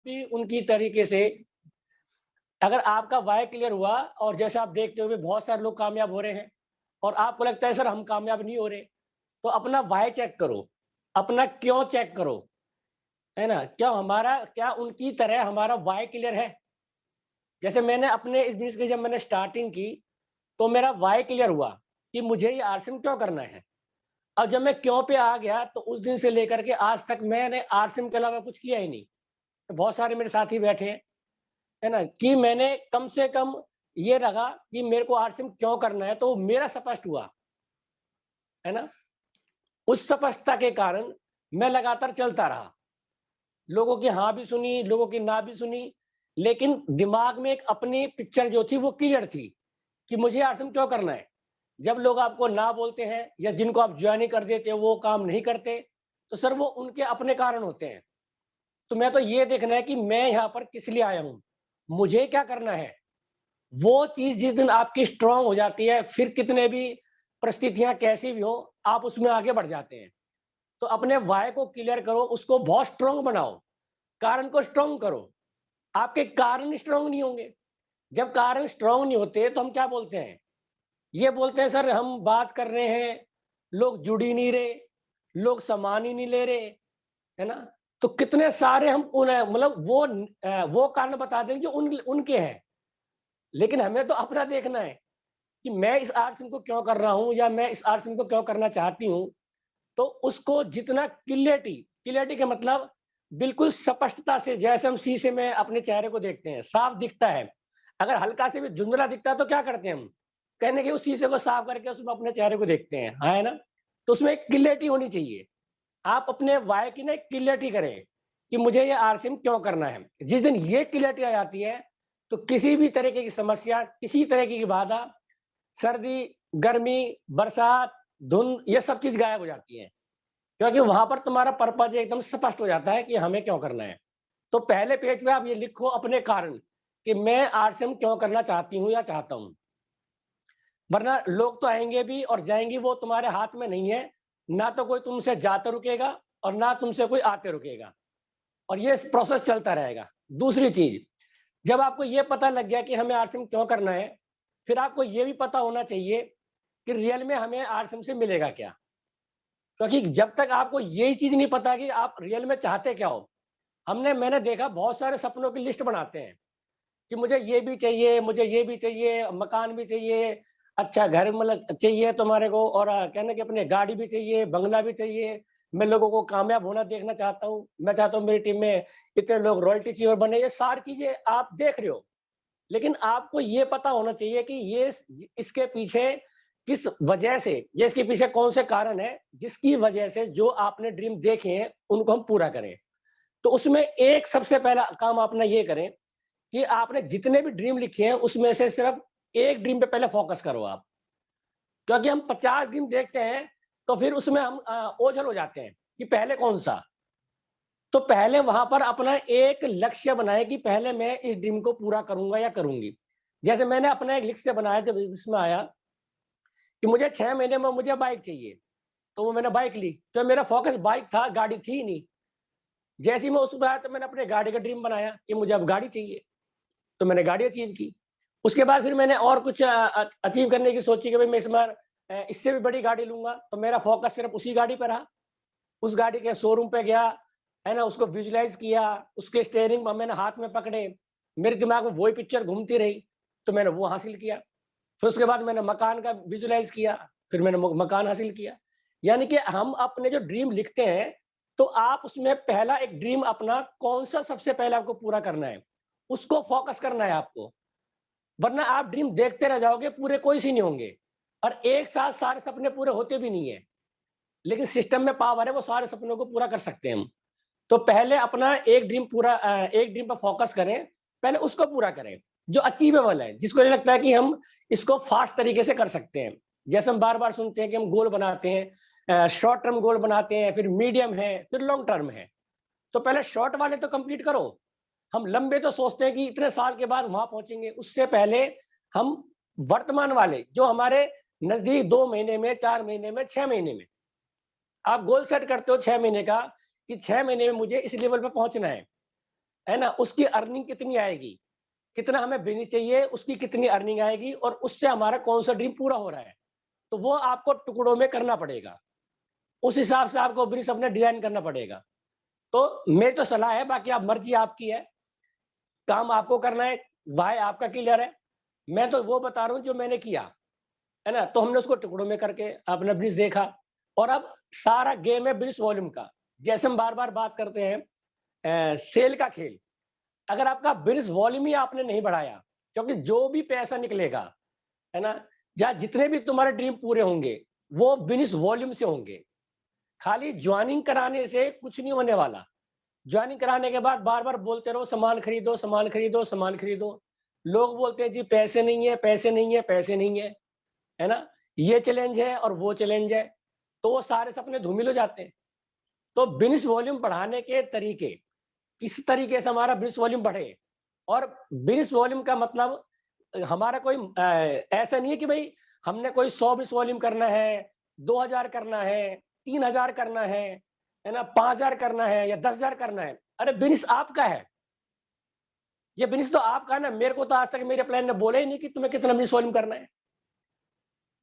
भी उनकी तरीके से, अगर आपका वाई क्लियर हुआ और जैसे आप देखते हो बहुत सारे लोग कामयाब हो रहे हैं और आपको लगता है सर हम कामयाब नहीं हो रहे, तो अपना वाई चेक करो, अपना क्यों चेक करो, है ना? क्या उनकी तरह हमारा वाई क्लियर है? जैसे मैंने अपने इस बिज़नेस की जब मैंने स्टार्टिंग की, तो मेरा वाई क्लियर हुआ कि मुझे ये आरसीएम क्यों करना है। अब जब मैं क्यों पे आ गया, तो उस दिन से लेकर के आज तक मैंने आरसीएम के अलावा कुछ किया ही नहीं। बहुत सारे मेरे साथी बैठे हैं, है ना? कि मैंने कम से कम ये रखा कि मेरे को आरसीएम क्यों करना है, तो मेरा स्पष्ट हुआ, है ना? उस स्पष्टता के कारण मैं लगातार चलता रहा। लोगों की हाँ भी सुनी, लोगों की ना भी सुनी, लेकिन दिमाग में एक अपनी पिक्चर जो थी वो क्लियर थी कि मुझे आरसीएम क्यों करना है। जब लोग आपको ना बोलते हैं या जिनको आप ज्वाइन कर देते हो वो काम नहीं करते, तो सर वो उनके अपने कारण होते हैं। तो मैं तो ये देखना है कि मैं यहाँ पर किस लिए आया हूँ, मुझे क्या करना है। वो चीज़ जिस दिन आपकी स्ट्रॉन्ग हो जाती है, फिर कितने भी परिस्थितियाँ कैसी भी हो, आप उसमें आगे बढ़ जाते हैं। तो अपने व्हाय को क्लियर करो, उसको बहुत स्ट्रॉन्ग बनाओ, कारण को स्ट्रॉन्ग करो। आपके कारण स्ट्रॉन्ग नहीं होंगे। जब कारण स्ट्रॉन्ग नहीं होते तो हम क्या बोलते हैं? ये बोलते हैं सर हम बात कर रहे हैं, लोग जुड़ ही नहीं रहे, लोग सामान ही नहीं ले रहे, है ना? तो कितने सारे हम मतलब वो कारण बता दें जो उनके हैं। लेकिन हमें तो अपना देखना है कि मैं इस आरसीएम को क्यों कर रहा हूँ या मैं इस आरसीएम को क्यों करना चाहती हूँ। तो उसको जितना क्लियरिटी क्लियरिटी का मतलब बिल्कुल स्पष्टता से, जैसे हम शीशे में अपने चेहरे को देखते हैं, साफ दिखता है। अगर हल्का से भी धुंधला दिखता है तो क्या करते हैं हम? कहने के उस शीशे को साफ करके उसमें अपने चेहरे को देखते हैं, हाँ, है ना? तो उसमें एक क्लियरिटी होनी चाहिए। आप अपने वाय की ना एक क्लियरिटी करें कि मुझे ये आरसीएम क्यों करना है। जिस दिन ये क्लियरिटी आ जाती है, तो किसी भी तरीके की समस्या, किसी तरीके की बाधा, सर्दी, गर्मी, बरसात, धुंध, ये सब चीज़ गायब हो जाती है। क्योंकि वहाँ पर तुम्हारा पर्पज़ एकदम स्पष्ट हो जाता है कि हमें क्यों करना है। तो पहले पेज पे आप ये लिखो अपने कारण कि मैं आरसीएम क्यों करना चाहती हूँ या चाहता हूँ। वरना लोग तो आएँगे भी और जाएँगे, वो तुम्हारे हाथ में नहीं है। ना तो कोई तुमसे जाते रुकेगा और ना तुमसे कोई आते रुकेगा और ये प्रोसेस चलता रहेगा। दूसरी चीज़, जब आपको ये पता लग गया कि हमें आरसीएम क्यों करना है, फिर आपको ये भी पता होना चाहिए कि रियल में हमें आरसीएम से मिलेगा क्या? क्योंकि जब तक आपको यही चीज़ नहीं पता कि आप रियल में चाहते क्या हो, मैंने देखा बहुत सारे सपनों की लिस्ट बनाते हैं कि मुझे ये भी चाहिए, मुझे ये भी चाहिए, मकान भी चाहिए, अच्छा घर मतलब चाहिए तुम्हारे को और कहना कि अपने गाड़ी भी चाहिए, बंगला भी चाहिए। मैं लोगों को कामयाब होना देखना चाहता हूँ। मैं चाहता हूँ मेरी टीम में इतने लोग रॉयल्टी चाहिए और बने। ये सारी चीज़ें आप देख रहे हो। लेकिन आपको ये पता होना चाहिए कि ये इसके पीछे किस वजह से, ये इसके पीछे कौन से कारण है, जिसकी वजह से जो आपने ड्रीम देखे हैं, उनको हम पूरा करें। तो उसमें एक सबसे पहला काम अपना ये करें कि आपने जितने भी ड्रीम लिखे हैं, उसमें से सिर्फ एक ड्रीम पे पहले फोकस करो आप। क्योंकि हम 50 ड्रीम देखते हैं, तो फिर उसमें हम ओझल हो जाते हैं कि पहले कौन-सा। तो पहले वहाँ पर अपना एक लक्ष्य बनाएँ कि पहले मैं इस ड्रीम को पूरा करूँगा या करूँगी। जैसे मैंने अपना एक लक्ष्य बनाया जब इसमें आया कि मुझे 6 महीने में मुझे बाइक चाहिए, तो वो मैंने बाइक ली। तो मेरा फ़ोकस बाइक था, गाड़ी थी ही नहीं। जैसे ही मैं उसमें आया तो मैंने अपने गाड़ी का ड्रीम बनाया कि मुझे अब गाड़ी चाहिए, तो मैंने गाड़ी अचीव की। उसके बाद फिर मैंने और कुछ अचीव करने की सोची कि भई मैं इस बार इससे भी बड़ी गाड़ी लूँगा, तो मेरा फ़ोकस सिर्फ़ उसी गाड़ी पे रहा। उस गाड़ी के शोरूम पे गया, है ना? उसको विजुअलाइज़ किया, उसके स्टीयरिंग मैंने हाथ में पकड़े, मेरे दिमाग में वही पिक्चर घूमती रही, तो मैंने वो हासिल किया। फिर उसके बाद मैंने मकान का विजुअलाइज़ किया, फिर मैंने म मकान हासिल किया। यानी कि हम अपने जो ड्रीम लिखते हैं, तो आप उसमें पहला एक ड्रीम अपना कौन-सा सबसे पहले आपको पूरा करना है, उसको फ़ोकस करना है आपको। वरना आप ड्रीम देखते रह जाओगे, पूरे कोई से नहीं होंगे और एक साथ सारे सपने पूरे होते भी नहीं है। लेकिन सिस्टम में पावर है, वो सारे सपनों को पूरा कर सकते हैं हम। तो पहले अपना एक ड्रीम पर फोकस करें, पहले उसको पूरा करें, जो अचीवेबल है, जिसको ये लगता है कि हम इसको फास्ट तरीके से कर सकते हैं। जैसे हम बार-बार सुनते हैं कि हम गोल बनाते हैं, शॉर्ट टर्म गोल बनाते हैं, फिर मीडियम है, फिर लॉन्ग टर्म है। तो पहले शॉर्ट वाले तो कंप्लीट करो। हम लंबे तो सोचते हैं कि इतने साल के बाद वहाँ पहुँचेंगे, उससे पहले हम वर्तमान वाले, जो हमारे नज़दीक 2 महीने में, 4 महीने में, 6 महीने में, आप गोल सेट करते हो 6 महीने का कि 6 महीने में मुझे इस लेवल पे पहुँचना है। है ना, उसकी अर्निंग कितनी आएगी, कितना हमें बिजनेस चाहिए, उसकी कितनी अर्निंग आएगी और उससे हमारा कौन सा ड्रीम पूरा हो रहा है। तो वो आपको टुकड़ों में करना पड़ेगा। उस हिसाब से आपको बिजनेस अपने डिजाइन करना पड़ेगा। तो मेरी तो सलाह है, बाकी आप मर्जी आपकी है, काम आपको करना है, वाय आपका क्लियर है। मैं तो वो बता रहा हूँ जो मैंने किया, है ना? तो हमने उसको टुकड़ों में करके अपना बिज़नेस देखा और अब सारा गेम है बिज़नेस वॉल्यूम का। जैसे हम बार-बार बात करते हैं सेल का खेल। अगर आपका बिज़नेस वॉल्यूम ही आपने नहीं बढ़ाया, क्योंकि जो भी पैसा निकलेगा, है ना? या जितने भी तुम्हारे ड्रीम पूरे होंगे, वो बिज़नेस वॉल्यूम से होंगे। खाली जॉइनिंग कराने से कुछ नहीं होने वाला। जॉइनिंग कराने के बाद बार-बार बोलते रहो सामान खरीदो, सामान खरीदो, सामान खरीदो। लोग बोलते हैं जी पैसे नहीं है, पैसे नहीं है, पैसे नहीं है ना? ये चैलेंज है और वो चैलेंज है, तो वो सारे सपने धूमिल हो जाते हैं। तो बिज़नेस वॉल्यूम बढ़ाने के तरीके, किस तरीके से हमारा बिज़नेस वॉल्यूम बढ़े और बिज़नेस वॉल्यूम का मतलब हमारा कोई ऐसा नहीं है कि भई हमने कोई 100 बिज़नेस वॉल्यूम करना है, 2000 करना है, 3000 करना है ना? 5000 करना है या 10,000 करना है। अरे बिज़नेस आपका है, ये बिज़नेस तो आपका है ना, मेरे को तो आज तक मेरे प्लान ने बोला ही नहीं कि तुम्हें कितना बिज़नेस वॉल्यूम करना है।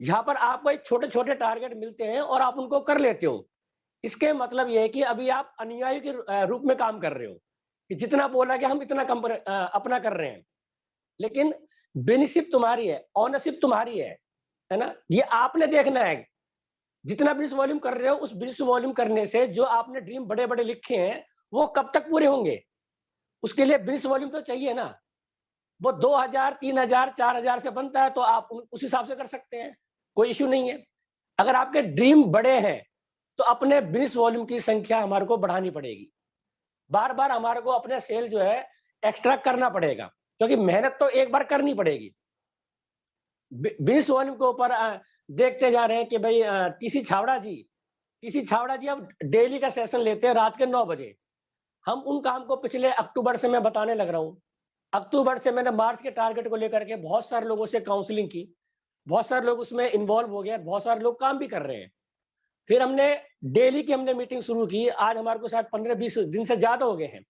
यहाँ पर आपको एक छोटे-छोटे टारगेट मिलते हैं और आप उनको कर लेते हो। इसके मतलब ये है कि अभी आप अनुयायी के रूप में काम कर रहे हो, कि जितना बोला गया हम इतना अपना कर रहे हैं। लेकिन बेनिफिट तुम्हारी है, ओनरशिप तुम्हारी है ना? ये आपने देखना है। जितना बिज़नेस वॉल्यूम कर रहे हो, उस बिज़नेस वॉल्यूम करने से जो आपने ड्रीम बड़े-बड़े लिखे हैं, वो कब तक पूरे होंगे? उसके लिए बिज़नेस वॉल्यूम तो चाहिए ना। वो 2000, 3000, 4000 से बनता है तो आप उस हिसाब से कर सकते हैं, कोई इश्यू नहीं है। अगर आपके ड्रीम बड़े हैं, तो अपने बिज़नेस वॉल्यूम की संख्या हमारे को बढ़ानी पड़ेगी। बार-बार हमारे को अपने सेल जो है एक्स्ट्रा करना पड़ेगा, क्योंकि मेहनत तो एक बार करनी पड़ेगी। बिज़नेस वॉल्यूम के ऊपर देखते जा रहे हैं कि भई टीसी छावड़ा जी अब डेली का सेशन लेते हैं रात के 9 बजे। हम उन काम को पिछले अक्टूबर से मैं बताने लग रहा हूँ। अक्टूबर से मैंने मार्च के टारगेट को लेकर के बहुत सारे लोगों से काउंसलिंग की। बहुत सारे लोग उसमें इन्वॉल्व हो गए, बहुत सारे लोग काम भी कर रहे हैं। फिर हमने डेली की हमने मीटिंग शुरू की। आज हमारे को शायद 15-20 दिन से ज़्यादा हो गए हैं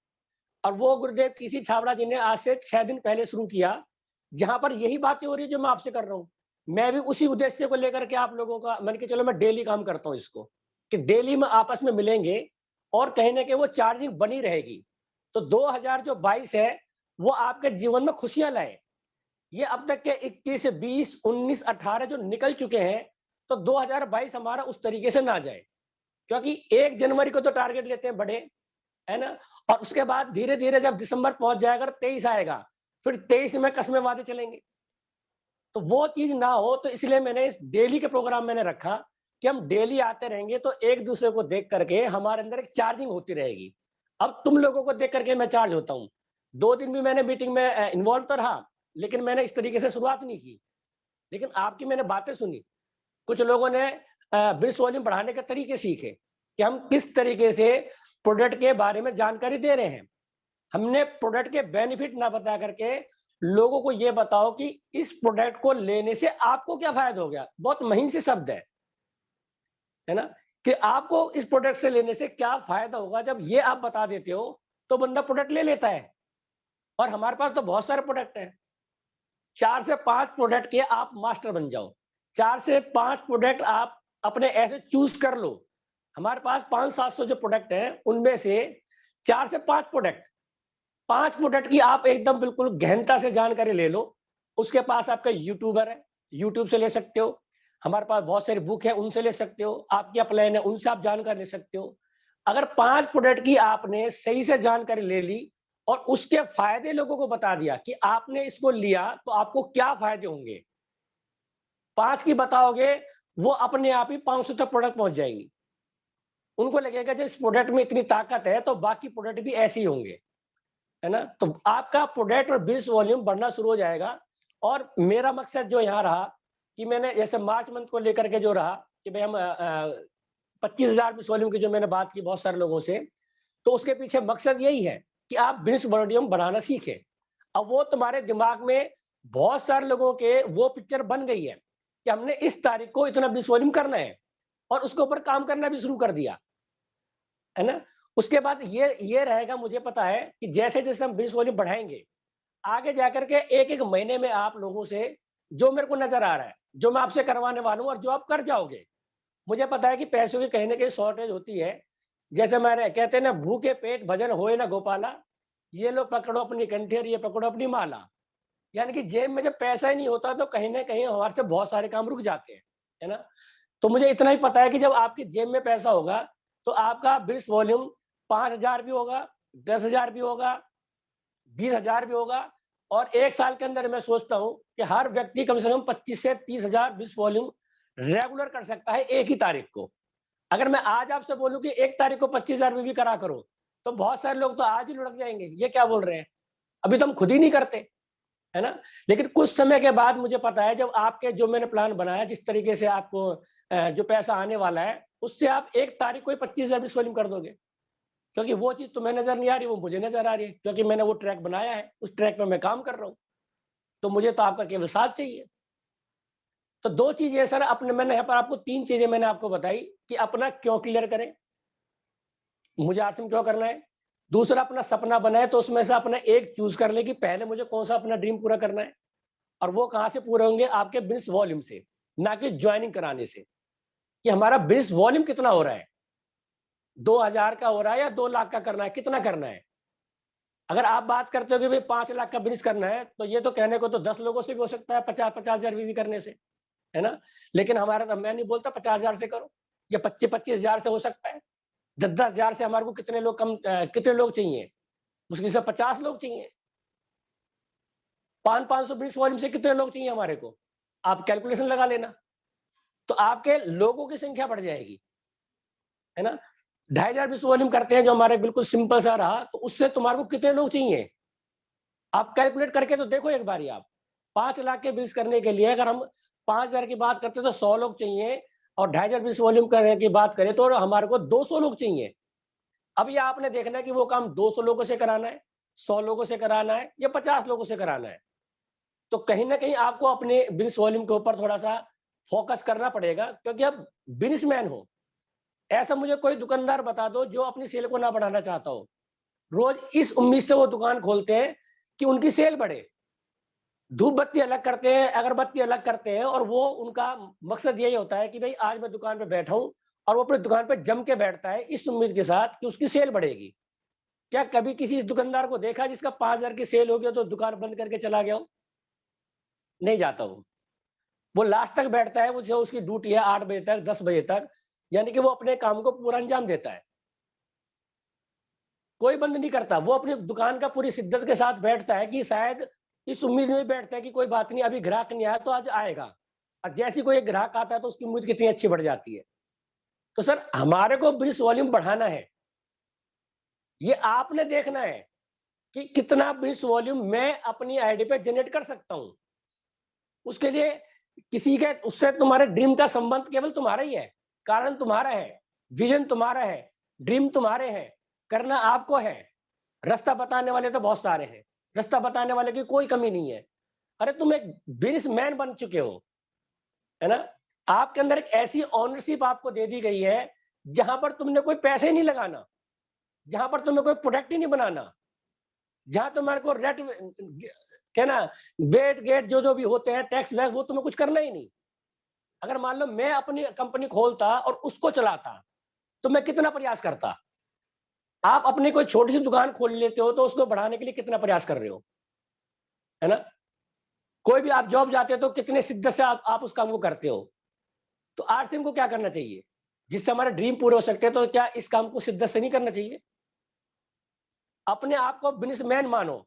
और वो गुरुदेव टीसी छाबड़ा जी ने आज से 6 दिन पहले शुरू किया, जहाँ पर यही बातें हो रही है जो मैं आपसे कर रहा हूँ। मैं भी उसी उद्देश्य को लेकर के आप लोगों का मैंने कहा चलो मैं डेली काम करता हूँ इसको, कि डेली में आपस में मिलेंगे और कहीं न कहीं वो चार्जिंग बनी रहेगी। तो 2022 है, वो आपके जीवन में खुशियाँ लाए। ये अब तक के 21, 20, 19, 18 जो निकल चुके हैं, तो 2022 हमारा उस तरीके से ना जाए। क्योंकि 1 जनवरी को तो टारगेट लेते हैं बड़े, है ना? और उसके बाद धीरे-धीरे जब दिसंबर पहुँच जाएगा, 23 आएगा, फिर 23 में कस्में वादे चलेंगे। तो वो चीज़ ना हो, तो इसलिए मैंने इस डेली के प्रोग्राम मैंने रखा कि हम डेली आते रहेंगे, तो एक-दूसरे को देख करके हमारे अंदर एक चार्जिंग होती रहेगी। अब तुम लोगों को देख करके मैं चार्ज होता हूँ। 2 दिन भी मैंने मीटिंग में इन्वॉल्व तो रहा, लेकिन मैंने इस तरीके से शुरुआत नहीं की। लेकिन आपकी मैंने बातें सुनी। कुछ लोगों ने बिज़नेस वॉल्यूम बढ़ाने के तरीके सीखे, कि हम किस तरीके से प्रोडक्ट के बारे में जानकारी दे रहे हैं। हमने प्रोडक्ट के बेनिफिट ना बता करके लोगों को ये बताओ कि इस प्रोडक्ट को लेने से आपको क्या फ़ायदा हो गया? बहुत महीन से शब्द है ना? कि आपको इस प्रोडक्ट से लेने से क्या फ़ायदा होगा, जब ये आप बता देते हो, तो बंदा प्रोडक्ट ले लेता है। और हमारे पास तो बहुत सारे प्रोडक्ट हैं। 4 से 5 प्रोडक्ट के आप मास्टर बन जाओ। 4 से 5 प्रोडक्ट आप अपने ऐसे चूज़ कर लो। हमारे पास 500-700 जो प्रोडक्ट हैं, उनमें से 4 से 5 प्रोडक्ट 5 प्रोडक्ट की आप एकदम बिल्कुल गहनता से जानकारी ले लो। उसके पास आपका यूट्यूबर है, यूट्यूब से ले सकते हो। हमारे पास बहुत सारी बुक है, उनसे ले सकते हो। आपकी अपलाइन है, उनसे आप जानकारी ले सकते हो। अगर 5 प्रोडक्ट की आपने सही से जानकारी ले ली और उसके फ़ायदे लोगों को बता दिया कि आपने इसको लिया तो आपको क्या फ़ायदे होंगे। 5 की बताओगे, वो अपने आप ही 500 तक प्रोडक्ट पहुँच जाएँगी। उनको लगेगा जब इस प्रोडक्ट में इतनी ताकत है, तो बाकी प्रोडक्ट भी ऐसे ही होंगे। है ना? तो आपका प्रोडक्ट और बिज़नेस वॉल्यूम बढ़ना शुरू हो जाएगा और मेरा मकसद जो यहाँ रहा कि मैंने जैसे मार्च मंथ को लेकर के जो रहा कि भई हम 25,000 बिज़नेस वॉल्यूम की जो मैंने बात की बहुत सारे लोगों से, तो उसके पीछे मकसद यही है कि आप बिज़नेस वॉल्यूम बढ़ाना सीखें। अब वो तुम्हारे दिमाग में बहुत सारे लोगों के वो पिक्चर बन गई है कि हमने इस तारीख को इतना बिज़नेस वॉल्यूम करना है और उसके ऊपर काम करना भी शुरू कर दिया। है ना? उसके बाद ये रहेगा, मुझे पता है कि जैसे-जैसे हम बिज़नेस वॉल्यूम बढ़ाएँगे, आगे जाकर के एक-एक महीने में आप लोगों से जो मेरे को नज़र आ रहा है, जो मैं आपसे करवाने वाला हूँ और जो आप कर जाओगे, मुझे पता है कि पैसों की कहीं न कहीं शॉर्टेज होती है। जैसे मैंने कहते हैं ना, भूखे पेट भजन होए ना गोपाला, ये लो पकड़ो अपनी कंठी और ये पकड़ो अपनी माला। यानी कि जेब में जब पैसा ही नहीं होता तो कहीं न कहीं हमारे से बहुत सारे काम रुक जाते हैं, है ना? तो मुझे इतना ही पता है कि जब आपकी जेब में पैसा होगा, तो आपका बिज़नेस वॉल्यूम 5,000 भी होगा, 10,000 भी होगा, 20,000 भी होगा, और 1 साल के अंदर मैं सोचता हूँ कि हर व्यक्ति कम से कम 25 से 30,000 बिज़नेस वॉल्यूम रेगुलर कर सकता है एक ही तारीख को। अगर मैं आज आपसे बोलूँ कि 1 तारीख को 25,000 में भी करा करो, तो बहुत सारे लोग तो आज ही लुढ़क जाएँगे, ये क्या बोल रहे हैं? अभी तो हम खुद ही नहीं करते। है ना? लेकिन कुछ समय के बाद मुझे पता है, जब आपके जो मैंने प्लान बनाया, जिस तरीके से आपको जो पैसा आने वाला है, उससे आप 1 तारीख को ही 25,000 भी स्वैलिंग कर दोगे। क्योंकि वो चीज़ तुम्हें नज़र नहीं आ रही, वो मुझे नज़र आ रही है, क्योंकि मैंने वो ट्रैक बनाया है, उस ट्रैक पे मैं काम कर रहा हूँ। तो मुझे तो आपका केवल साथ चाहिए। तो 2 चीज़ें सर, अपने मैंने यहाँ पर आपको 3 चीज़ें मैंने आपको बताई कि अपना क्यों क्लियर करें, मुझे आरसीएम क्यों करना है। दूसरा, अपना सपना बनाए तो उसमें से अपना एक चूज़ कर लें कि पहले मुझे कौन-सा अपना ड्रीम पूरा करना है। और वो कहाँ से पूरे होंगे? आपके बिज़नेस वॉल्यूम से, ना कि जॉइनिंग कराने से, कि हमारा बिज़नेस वॉल्यूम कितना हो रहा है? 2,000 का हो रहा है या 2 लाख का करना है, कितना करना है? अगर आप बात करते हो कि भई 5 लाख का बिज़नेस करना है, तो ये तो कहने को तो 10 लोगों से भी हो सकता है, 50-50,000 भी करने से, है ना? लेकिन हमारा तो, मैं नहीं बोलता 50,000 से करो, या 25-25,000 से हो सकता है। 10-10,000 से हमारे को कितने लोग कितने लोग चाहिए? मुश्किल से 50 लोग चाहिए। 500-500 बिज़नेस वॉल्यूम से कितने लोग चाहिए हमारे को? आप कैलकुलेशन लगा लेना। तो आपके लोगों की संख्या बढ़ जाएगी, है ना? 2,500 विश्व वॉल्यूम करते हैं जो हमारे बिल्कुल सिंपल सा रहा, तो उससे तुम्हारे को कितने लोग चाहिए? आप कैलकुलेट करके तो देखो एक बारी आप। 5 लाख के बिज़नेस करने के लिए अगर हम 5,000 की बात करते हैं तो 100 लोग चाहिए, और 2,500 विश्व वॉल्यूम करने की बात करें तो हमारे को 200 लोग चाहिए। अब ये आपने देखना है कि वो काम 200 लोगों से कराना है, 100 लोगों से कराना है या 50 लोगों से कराना है। तो कहीं न कहीं आपको अपने बिज़नेस वॉल्यूम के ऊपर थोड़ा-सा फ़ोकस करना पड़ेगा, क्योंकि आप बिज़नेसमैन हो। ऐसा मुझे कोई दुकानदार बता दो जो अपनी सेल को ना बढ़ाना चाहता हो। रोज़ इस उम्मीद से वो दुकान खोलते हैं कि उनकी सेल बढ़े। धूप बत्ती अलग करते हैं, अगरबत्ती अलग करते हैं, और वो उनका मकसद यही होता है कि भई आज मैं दुकान पे बैठा हूँ, और वो अपनी दुकान पे जम के बैठता है इस उम्मीद के साथ कि उसकी सेल बढ़ेगी। क्या कभी किसी दुकानदार को देखा जिसका 5,000 की सेल हो गई हो तो दुकान बंद करके चला गया हो? नहीं जाता वो। वो लास्ट तक बैठता है, वो जो उसकी ड्यूटी है 8 बजे तक, 10 बजे तक, यानी कि वो अपने काम को पूरा अंजाम देता है। कोई बंद नहीं करता, वो अपनी दुकान का पूरी शिद्दत के साथ बैठता है कि शायद इस उम्मीद में बैठता है कि कोई बात नहीं, अभी ग्राहक नहीं आया तो आज आएगा, और जैसे ही कोई एक ग्राहक आता है तो उसकी उम्मीद कितनी अच्छी बढ़ जाती है। तो सर, हमारे को बिज़नेस वॉल्यूम बढ़ाना है, ये आपने देखना है कि कितना बिज़नेस वॉल्यूम मैं अपनी आईडी पे जनरेट कर सकता हूँ। उसके लिए किसी के उससे तुम्हारे ड्रीम का संबंध केवल तुम्हारा ही है, कारण तुम्हारा है, विज़न तुम्हारा है, ड्रीम तुम्हारे हैं, करना आपको है। रास्ता बताने वाले तो बहुत सारे हैं, रास्ता बताने वाले की कोई कमी नहीं है। अरे तुम एक बिज़नेसमैन बन चुके हो, है ना? आपके अंदर एक ऐसी ओनरशिप आपको दे दी गई है, जहाँ पर तुमने कोई पैसे ही नहीं लगाना, जहाँ पर तुम्हें कोई प्रोडक्ट ही नहीं बनाना, जहाँ तुम्हारे को क्या ना, वेट गेट जो भी होते हैं, टैक्स वैक्स, वो तुम्हें कुछ करना ही नहीं। अगर मान लो मैं अपनी कंपनी खोलता और उसको चलाता, तो मैं कितना प्रयास करता। आप अपनी कोई छोटी-सी दुकान खोल लेते हो, तो उसको बढ़ाने के लिए कितना प्रयास कर रहे हो, है ना? कोई भी आप जॉब जाते हो तो कितने शिद्दत से आप उस काम को करते हो। तो आरसीएम को क्या करना चाहिए? जिससे हमारे ड्रीम पूरे हो सकते हैं, तो क्या इस काम को शिद्दत से नहीं करना चाहिए? अपने आप को बिज़नेसमैन मानो,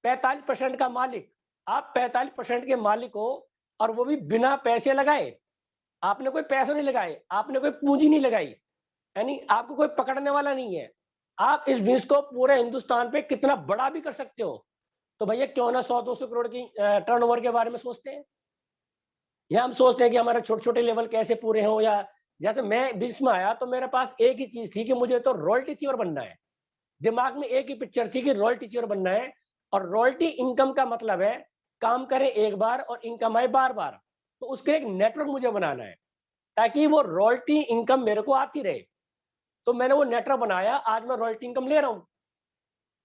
45% का मालिक। आप 45% के मालिक हो, और वो भी बिना पैसे लगाए। आपने कोई पैसे नहीं लगाए, आपने कोई पूँजी नहीं लगाई, यानी आपको कोई पकड़ने वाला नहीं है। आप इस बिज़नेस को पूरे हिंदुस्तान पे कितना बड़ा भी कर सकते हो। तो भैया क्यों ना 100-200 करोड़ की टर्नओवर के बारे में सोचते हैं। या हम सोचते हैं कि हमारे छोटे-छोटे लेवल कैसे पूरे हों, या जैसे मैं बिज़नेस में आया तो मेरे पास एक ही चीज़ थी कि मुझे तो रॉयल्टी चीवर बनना है। दिमाग में एक ही पिक्चर थी कि रॉयल्टी चीवर बनना है, और रॉयल्टी इनकम का मतलब है काम करें एक बार और इनकम आए बार-बार। तो उसके एक नेटवर्क मुझे बनाना है, ताकि वो रॉयल्टी इनकम मेरे को आती रहे। तो मैंने वो नेटवर्क बनाया, आज मैं रॉयल्टी इनकम ले रहा हूँ।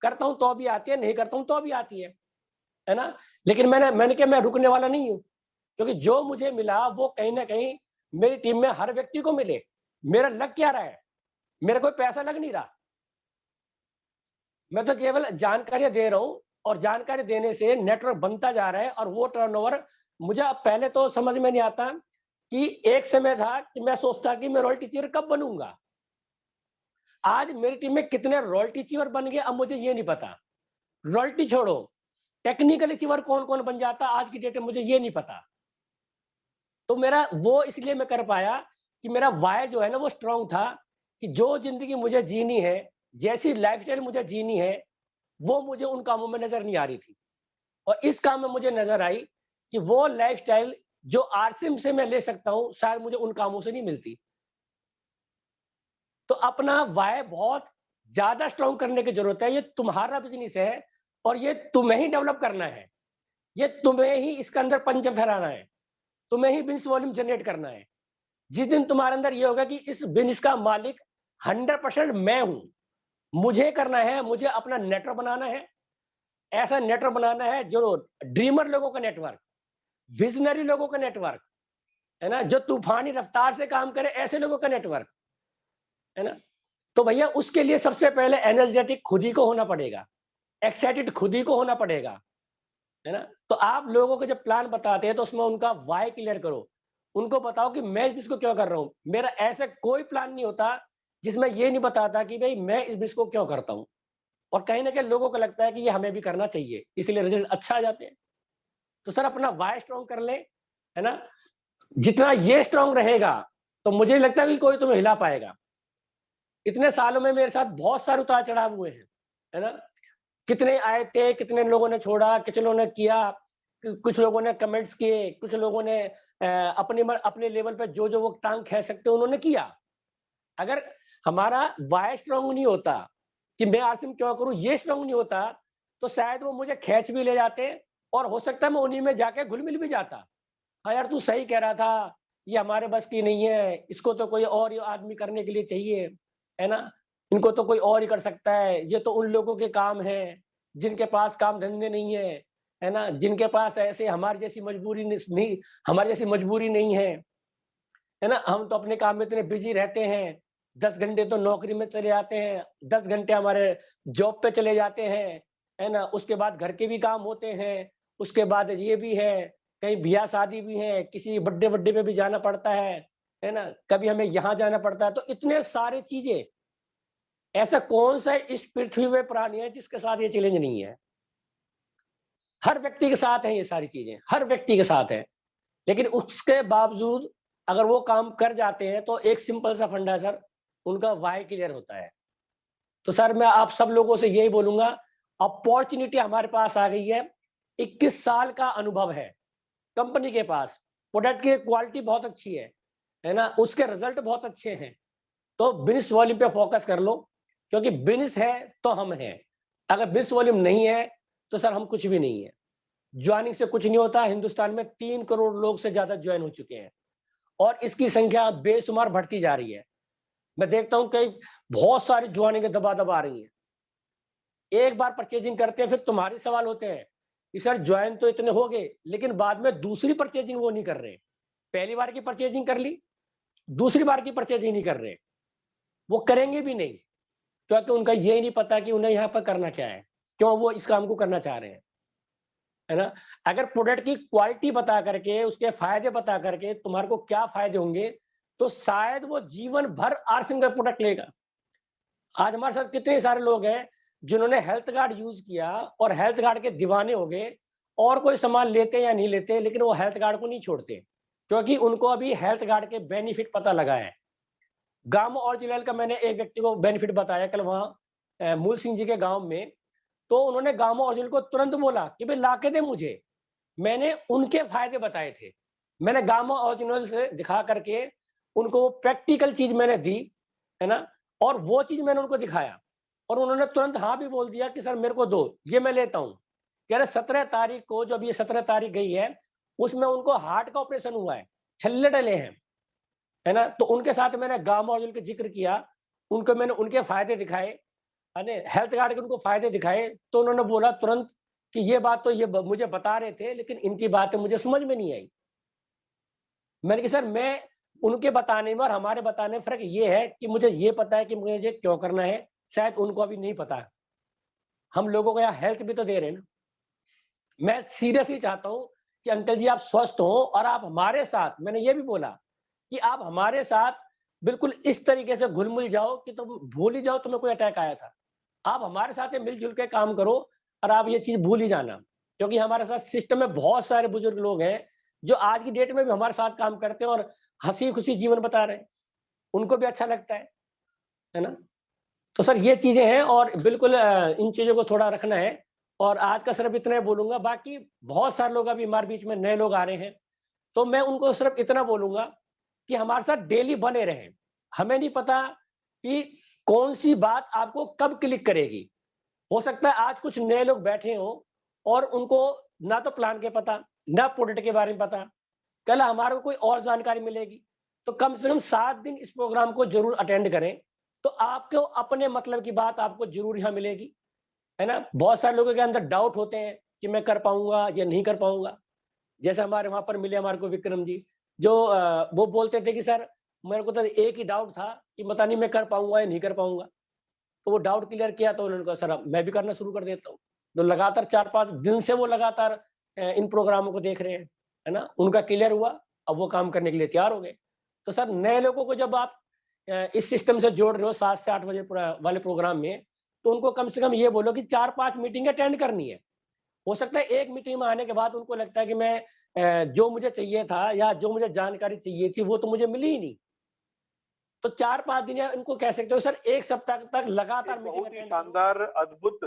करता हूँ तो भी आती है, नहीं करता हूँ तो भी आती है ना? लेकिन मैंने क्या, मैं रुकने वाला नहीं हूँ, क्योंकि जो मुझे मिला वो कहीं न कहीं मेरी टीम में हर व्यक्ति को मिले। मेरा लग क्या रहा है? मेरा कोई पैसा लग नहीं रहा। मैं तो केवल जानकारियाँ दे रहा हूँ और जानकारी देने से नेटवर्क बनता जा रहा है और वो टर्नओवर मुझे अब पहले तो समझ में नहीं आता कि एक समय था कि मैं सोचता कि मैं रॉयल्टी चीवर कब बनूँगा? आज मेरी टीम में कितने रॉयल्टी चीवर बन गए अब मुझे ये नहीं पता। रॉयल्टी छोड़ो, टेक्निकल अचीवर कौन-कौन बन जाता आज की डेट में मुझे ये नहीं पता। तो मेरा वो इसलिए मैं कर पाया कि मेरा व्हाय जो है ना वो स्ट्रॉन्ग था कि जो ज़िंदगी मुझे जीनी है, जैसी लाइफ़स्टाइल मुझे जीनी है, वो मुझे उन कामों में नज़र नहीं आ रही थी। और इस काम में मुझे नज़र आई कि वो लाइफ़स्टाइल जो आरसीएम से मैं ले सकता हूँ, शायद मुझे उन कामों से नहीं मिलती। तो अपना व्हाय बहुत ज़्यादा स्ट्रॉन्ग करने की ज़रूरत है। ये तुम्हारा बिज़नेस है और ये तुम्हें ही डेवलप करना है। ये तुम्हें ही इसके अंदर पंच फहराना है। तुम्हें ही बिज़नेस वॉल्यूम जनरेट करना है। जिस दिन तुम्हारे अंदर ये होगा कि इस बिज़नेस का मालिक 100% मैं हूँ। मुझे करना है, मुझे अपना नेटवर्क बनाना है। ऐसा नेटवर्क बनाना है जो ड्रीमर लोगों का नेटवर्क, विज़नरी लोगों का नेटवर्क, है ना? जो तूफ़ानी रफ़्तार से काम करे ऐसे लोगों का नेटवर्क, है ना? तो भैया उसके लिए सबसे पहले एनर्जेटिक खुद ही को होना पड़ेगा, एक्साइटेड खुद ही को होना पड़ेगा, है ना? तो आप लोगों को जब प्लान बताते हैं तो उसमें उनका व्हाय क्लियर करो। उनको बताओ कि मैं इस बिज़नेस को क्यों कर रहा हूँ। मेरा ऐसा कोई प्लान नहीं होता जिसमें ये नहीं बताता कि भई मैं इस बिज़नेस को क्यों करता हूँ। और कहीं न कहीं लोगों को लगता है कि ये हमें भी करना चाहिए, इसलिए रिज़ल्ट अच्छा आ जाते हैं। तो सर अपना व्हाय स्ट्रॉन्ग कर लें, है ना? जितना ये स्ट्रॉन्ग रहेगा, तो मुझे नहीं लगता कि कोई तुम्हें हिला पाएगा। इतने सालों में मेरे साथ बहुत सारे उतार-चढ़ाव हुए हैं, है ना? कितने आए थे, कितने लोगों ने छोड़ा, कितने लोगों ने किया, कुछ लोगों ने कमेंट्स किए, कुछ लोगों ने अपने लेवल पे जो-जो वो टाँग खींच सकते हैं उन्होंने किया। अगर हमारा व्हाय स्ट्रॉन्ग नहीं होता कि मैं आरसीएम क्यों करूँ, ये स्ट्रॉन्ग नहीं होता, तो शायद वो मुझे खींच भी ले जाते और हो सकता है मैं उन्हीं में जाके घुल-मिल भी जाता। हाँ यार, तू सही कह रहा था, ये हमारे बस की नहीं है, इसको तो कोई और ही आदमी करने के लिए चाहिए, है ना? इनको तो कोई और ही कर सकता है, ये तो उन लोगों के काम हैं, जिनके पास काम-धंधे नहीं है ना? जिनके पास ऐसे हमारी जैसी मजबूरी नहीं हमारी जैसी मजबूरी नहीं है ना? हम तो अपने काम में इतने बिज़ी रहते हैं, 10 घंटे तो नौकरी में चले जाते हैं, 10 घंटे हमारे जॉब पे चले जाते हैं, है ना? उसके बाद घर के भी काम होते हैं, उसके बाद ये भी है, कहीं ब्याह-शादी भी है, किसी बर्थडे-वड्डे पे भी जाना पड़ता है ना? कभी हमें यहाँ जाना पड़ता है, तो इतने सारी चीज़ें, ऐसा कौन-सा इस पृथ्वी पे प्राणी है जिसके साथ ये चैलेंज नहीं है? हर व्यक्ति के साथ है ये सारी चीज़ें, हर व्यक्ति के साथ है। लेकिन उसके बावजूद अगर वो काम कर जाते हैं तो एक सिंपल सा फंडा है सर, उनका व्हाय क्लियर होता है। तो सर मैं आप सब लोगों से यही बोलूँगा, अपॉर्च्युनिटी हमारे पास आ गई है, 21 साल का अनुभव है कंपनी के पास, प्रोडक्ट की क्वालिटी बहुत अच्छी है ना? उसके रिज़ल्ट बहुत अच्छे हैं। तो बिज़नेस वॉल्यूम पे फ़ोकस कर लो, क्योंकि बिज़नेस है तो हम हैं। अगर बिज़नेस वॉल्यूम नहीं है, तो सर हम कुछ भी नहीं है। जॉइनिंग से कुछ नहीं होता, हिंदुस्तान में 3 करोड़ लोग से ज़्यादा जॉइन हो चुके हैं और इसकी संख्या बेशुमार बढ़ती जा रही है। मैं देखता हूँ कई बहुत सारी जॉइनिंगें दबा-दब आ रही हैं। एक बार परचेज़िंग करते हैं, फिर तुम्हारे सवाल होते हैं कि सर जॉइन तो इतने हो गए, लेकिन बाद में दूसरी परचेज़िंग वो नहीं कर रहे। पहली बार की परचेज़िंग कर ली, दूसरी बार की परचेज़िंग नहीं कर रहे। वो करेंगे भी नहीं, क्योंकि उनका ये नहीं पता कि उन्हें यहाँ पर करना क्या है? क्यों वो इस काम को करना चाह रहे हैं? है ना? अगर प्रोडक्ट की क्वालिटी बता करके, उसके फ़ायदे बता करके, तुम्हारे को क्या फ़ायदे होंगे, तो शायद वो जीवन भर आरसिंग का प्रोडक्ट लेगा। आज हमारे साथ कितने सारे लोग हैं, जिन्होंने हेल्थ कार्ड यूज़ किया और हेल्थ कार्ड के दीवाने हो गए और कोई सामान लेते या नहीं लेते, लेकिन वो हेल्थ कार्ड को नहीं छोड़ते, क्योंकि उनको अभी हेल्थ कार्ड के बेनिफिट पता लगा है। गामा ओरिजिनल का मैंने एक व्यक्ति को बेनिफिट बताया कल वहाँ मूल सिंह जी के गाँव में, तो उन्होंने गामा ओरिजिनल को तुरंत बोला कि भई ला के दे मुझे। मैंने उनके फ़ायदे बताए थे। मैंने गामा ओरिजिनल से दिखा करके उनको प्रैक्टिकल चीज़ मैंने दी, है ना? और वो चीज़ मैंने उनको दिखाया और उन्होंने तुरंत हाँ भी बोल दिया कि सर मेरे को दो, ये मैं लेता हूँ। कह रहे 17 तारीख को जब ये 17 तारीख गई है, उसमें उनको हार्ट का ऑपरेशन हुआ है, छल्ले डले हैं, है ना? तो उनके साथ मैंने गामा ओरिजिनल का ज़िक्र किया उनको मैंने उनके फ़ायदे दिखाए, यानी हेल्थ कार्ड के उनको फ़ायदे दिखाए, तो उन्होंने बोला तुरंत कि ये बात तो ये ब मुझे बता रहे थे, लेकिन इनकी बातें मुझे समझ में नहीं आई। मैंने कहा सर मैं उनके बताने में और हमारे बताने में फ़र्क ये है कि मुझे ये पता है कि मुझे क्यों करना है, शायद उनको अभी नहीं पता है। हम लोगों को यहाँ हेल्थ भी तो दे रहे हैं ना। मैं सीरियसली चाहता हूँ कि अंकल जी आप स्वस्थ हों और आप हमारे साथ, मैंने ये भी बोला कि आप हमारे साथ बिल्कुल इस तरीके से घुल-मिल जाओ कि तुम भूल ही जाओ तुम्हें कोई अटैक आया था। आप हमारे साथ में मिल-जुल के काम करो और आप ये चीज़ भूल ही जाना। क्योंकि हमारे साथ सिस्टम में बहुत सारे बुजुर्ग लोग हैं, जो आज की डेट में भी हमारे साथ काम करते हैं और हँसी-खुशी जीवन बता रहे हैं। उनको भी अच्छा लगता है ना? तो सर ये चीज़ें हैं और बिल्कुल इन चीज़ों को थोड़ा रखना है और आज का सिर्फ इतना ही बोलूँगा, बाकी बहुत सारे लोग अभी हमारे बीच में नए लोग आ रहे हैं, तो मैं उनको सिर्फ इतना बोलूँगा कि हमारे साथ डेली बने रहें। हमें नहीं पता कि कौन-सी बात आपको कब क्लिक करेगी। हो सकता है आज कुछ नए लोग बैठे हों और उनको ना तो प्लान के पता, ना प्रोडक्ट के बारे में पता, कल हमारे को कोई और जानकारी मिलेगी। तो कम से कम 7 दिन इस प्रोग्राम को ज़रूर अटेंड करें, तो आपको अपने मतलब की बात आपको ज़रूर यहाँ मिलेगी, है ना? बहुत सारे लोगों के अंदर डाउट होते हैं कि मैं कर पाऊँगा या नहीं कर पाऊँगा। जैसे हमारे वहाँ पर मिले हमारे को विक्रम जी, जो वो बोलते थे कि सर मेरे को तो एक ही डाउट था कि पता नहीं मैं कर पाऊँगा या नहीं कर पाऊँगा। तो वो डाउट क्लियर किया तो उन्होंने कहा सर अब मैं भी करना शुरू कर देता हूँ। तो लगातार 4-5 दिन से वो लगातार इन प्रोग्रामों को देख रहे हैं, है ना? उनका क्लियर हुआ, अब वो काम करने के लिए तैयार हो गए। तो सर नए लोगों को जब आप इस सिस्टम से जोड़ रहे हो 7 से 8 बजे वाले प्रोग्राम में, तो उनको कम से कम ये बोलो कि 4-5 मीटिंग अटेंड करनी है। हो सकता है एक मीटिंग में आने के बाद उनको लगता है कि मैं जो मुझे चाहिए था या जो मुझे जानकारी चाहिए थी वो तो मुझे मिली ही नहीं। तो 4-5 दिन या इनको कह सकते हो सर 1 सप्ताह तक लगातार एक मीटिंग बहुत ही अटेंड करो। शानदार, अद्भुत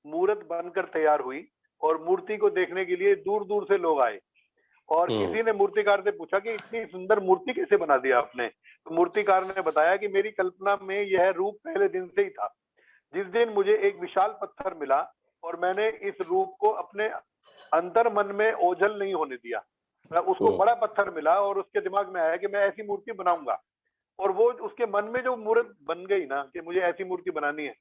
मूर्त बनकर तैयार हुई और मूर्ति को देखने के लिए दूर-दूर से लोग आए। और हुँ, किसी ने मूर्तिकार से पूछा कि इतनी सुंदर मूर्ति कैसे बना दिया आपने? तो मूर्तिकार ने बताया कि मेरी कल्पना में यह रूप पहले दिन से ही था। जिस दिन मुझे एक विशाल पत्थर मिला और मैंने इस रूप को अपने अंतर मन में ओझल नहीं होने दिया। उसको हुँ, बड़ा पत्थर मिला और उसके दिमाग में आया कि मैं ऐसी मूर्ति बनाऊँगा। और वो उसके मन में जो मूर्त बन गई ना कि मुझे ऐसी मूर्ति बनानी है,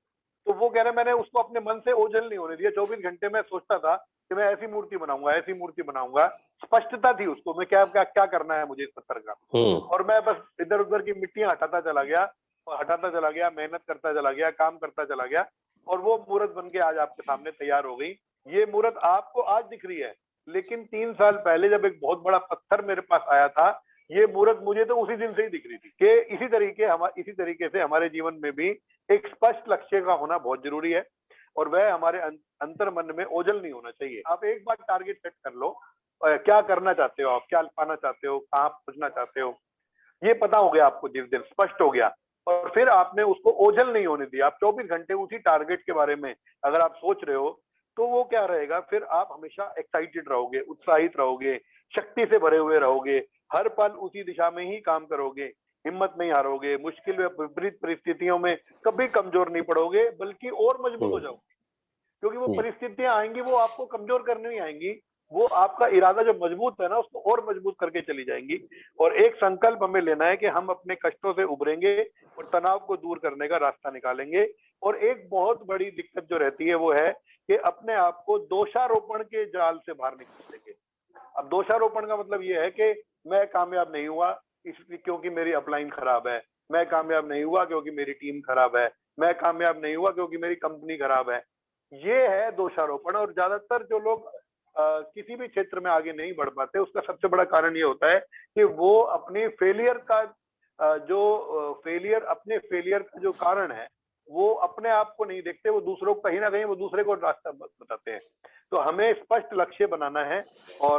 तो वो कह रहे मैंने उसको अपने मन से ओझल नहीं होने दिया। 24 घंटे मैं सोचता था कि मैं ऐसी मूर्ति बनाऊँगा, ऐसी मूर्ति बनाऊँगा। स्पष्टता थी उसको, मैं क्या क्या क्या करना है मुझे इस पत्थर का। हुँ, और मैं बस इधर-उधर की मिट्टियाँ हटाता चला गया और हटाता चला गया, मेहनत करता चला गया, काम करता चला गया और वो मूरत बन के आज आपके सामने तैयार हो गई। ये मूरत आपको आज दिख रही है, लेकिन 3 साल पहले जब एक बहुत बड़ा पत्थर मेरे पास आया था, ये मूरत मुझे तो उसी दिन से ही दिख रही थी कि इसी तरीके से हमारे जीवन में भी एक स्पष्ट लक्ष्य का होना बहुत ज़रूरी है और वह हमारे अंतर मन में ओझल नहीं होना चाहिए। आप एक बार टारगेट सेट कर लो, क्या करना चाहते हो आप? क्या पाना चाहते हो? कहाँ पहुँचना चाहते हो? ये पता हो गया आपको, जिस दिन स्पष्ट हो गया और फिर आपने उसको ओझल नहीं होने दिया। आप 24 घंटे उसी टारगेट के बारे में अगर आप सोच रहे हो, तो वो क्या रहेगा, फिर आप हमेशा एक्साइटेड रहोगे, उत्साहित रहोगे, शक्ति से भरे हुए रहोगे, हर पल उसी दिशा में ही काम करोगे, हिम्मत नहीं हारोगे, मुश्किल व विपरीत परिस्थितियों में कभी कमजोर नहीं पड़ोगे, बल्कि और मजबूत हो हुँ, जाओगे। क्योंकि वो हुँ, परिस्थितियां आएंगी, वो आपको कमजोर करने नहीं आएंगी, वो आपका इरादा जो मजबूत है ना उसको और मजबूत करके चली जाएंगी। और एक संकल्प हमें लेना है कि हम अपने कष्टों से उभरेंगे और तनाव को दूर करने का रास्ता निकालेंगे। और एक बहुत बड़ी दिक्कत जो रहती है वो है कि अपने आप को दोषारोपण के जाल से बाहर निकाल देंगे। अब दोषारोपण का मतलब ये है कि मैं कामयाब नहीं हुआ इसलिए क्योंकि मेरी अपलाइन खराब है, मैं कामयाब नहीं हुआ क्योंकि मेरी टीम खराब है, मैं कामयाब नहीं हुआ क्योंकि मेरी कंपनी खराब है। ये है दोषारोपण। और ज्यादातर जो लोग किसी भी क्षेत्र में आगे नहीं बढ़ पाते, उसका सबसे बड़ा कारण ये होता है कि वो अपनी फेलियर का अपने फेलियर का जो कारण है, वो अपने आप को नहीं देखते, वो दूसरों को कहीं ना कहीं वो दूसरे को रास्ता बताते हैं। तो हमें स्पष्ट लक्ष्य बनाना है और